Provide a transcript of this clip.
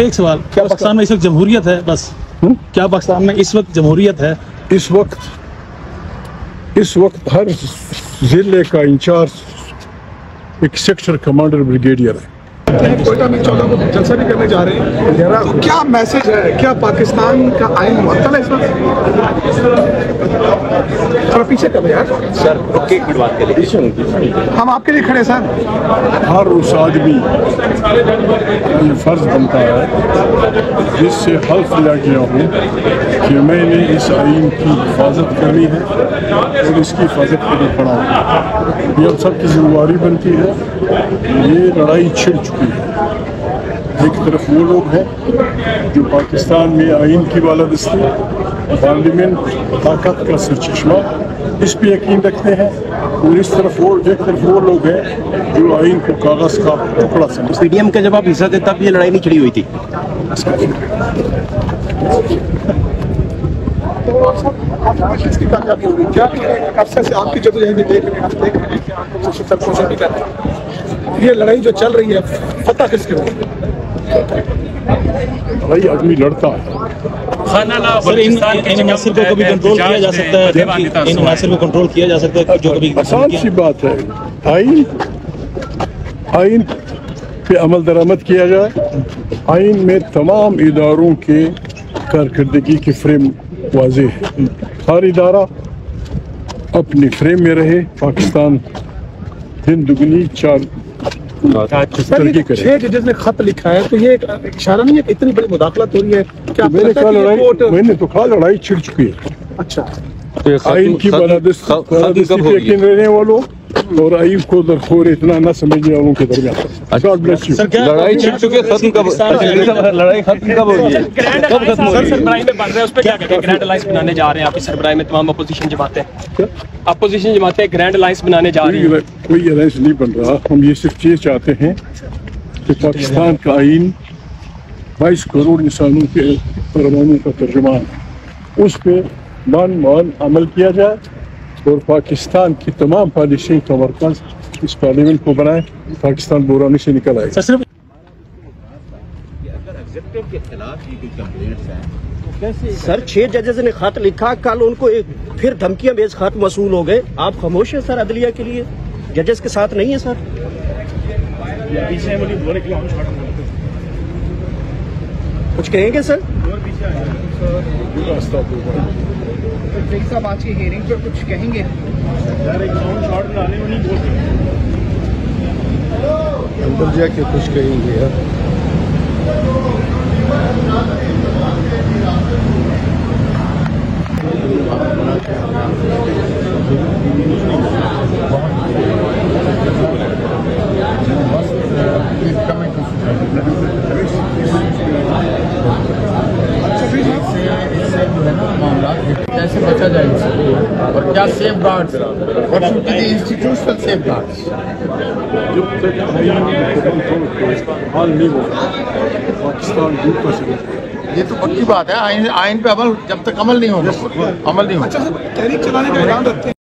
एक सवाल, क्या पाकिस्तान में इस वक्त जमहूरियत है? बस क्या पाकिस्तान में इस वक्त जमहूरियत है? इस वक्त हर जिले का इंचार्ज एक सेक्टर कमांडर ब्रिगेडियर है। कोयटा में 14 को जलसा भी करने जा रहे हैं, तो क्या मैसेज है? क्या पाकिस्तान का आइन मुअत्तल है इस वक्त? थोड़ा पीछे कर यार सर, एक मिनट बात करें, हम आपके लिए खड़े सर। हर उस आदमी ये फर्ज बनता है जिससे हल्फ लिया गया हो कि मैंने इस आइन की हिफाजत करनी है और इसकी हिफाजत के लिए खड़ा हूँ। ये हम सबकी जिम्मेदारी बनती है। ये लड़ाई छिड़ चुकी है। एक तरफ वो लोग हैं जो पाकिस्तान में आइन की बालादस्ती, पार्लियामेंट, ताकत का सरचश्मा, इस पे यकीन रखते हैं, और एक तरफ वो लोग हैं जो आइन को कागज का टुकड़ा समझते हैं। स्टेडियम का जब आप हिस्सा थे तब ये लड़ाई नहीं छिड़ी हुई थी। इसकी कामयाबी होगी क्या? अरसे से आपकी जदोजहद देख रहे हैं, ये लड़ाई जो चल रही है, फतह किसके होगी? भाई आदमी लड़ता है। सर, इन अनासर को कभी कंट्रोल किया जा सकता है? इन अनासर को कंट्रोल किया जा सकता है जो कभी? आसान सी बात है। आइन पे अमल दरामद किया जाए। आइन में तमाम इदारों के कारकर्दगी के फ्रेम वाज़ेह है। हर इदारा अपने फ्रेम में रहे। पाकिस्तान दिन दुगनी चार तरक्की करे। 6 जजेस ने खत लिखा है, तो ये एक इशारा नहीं है कि इतनी बड़ी मुदाखलत हो रही है? क्या मैंने कहा लड़ाई छिड़ चुकी है। अच्छा, आइन की बालादस्ती पे यकीन रहने वालों और आइन को दरखोर इतना न समझने वालों के दरमियान लड़ाई छिड़ चुकी है। खत्म कब? लड़ाई खत्म कब होगी? कब खत्म होगी? सरबराही में बन रहे हैं, उस पर क्या कहते हैं? ग्रैंड अलायंस बनाने जा रहे हैं आपकी सरबराही में तमाम अपोजिशन जमातें ग्रैंड अलायंस बनाने जा रही हैं। कोई अलायंस नहीं बन रहा। हम ये सिर्फ ये चाहते हैं कि पाकिस्तान का आइन 22 करोड़ इंसानों के फरमानों का तर्जुमान है। उस पर मान अमल किया जाए और पाकिस्तान की तमाम पॉलिसियों का मरकज इस पार्लियामेंट को बनाए। पाकिस्तान बुरानी से निकल आए। सिर्फ सर, 6 जजेस ने खत लिखा, कल उनको फिर धमकियां बेच खत मसूल हो गए। आप खामोश हैं सर? अदलिया के लिए जजेस के साथ नहीं है सर? कुछ कहेंगे सर? साहब आज की हियरिंग पर कुछ कहेंगे? अंदर जाके कुछ कहेंगे यार। कैसे बचा जाए इससे, और क्या safe guards, what should be the institutional safe guards? जब तक हाल नहीं होगा पाकिस्तान दूर का से। ये तो पक्की बात है। आइन पे अमल जब तक अमल नहीं होगा, अमल नहीं होगा। अच्छा सर, तहरीक चलाने का ऐलान रखते हैं।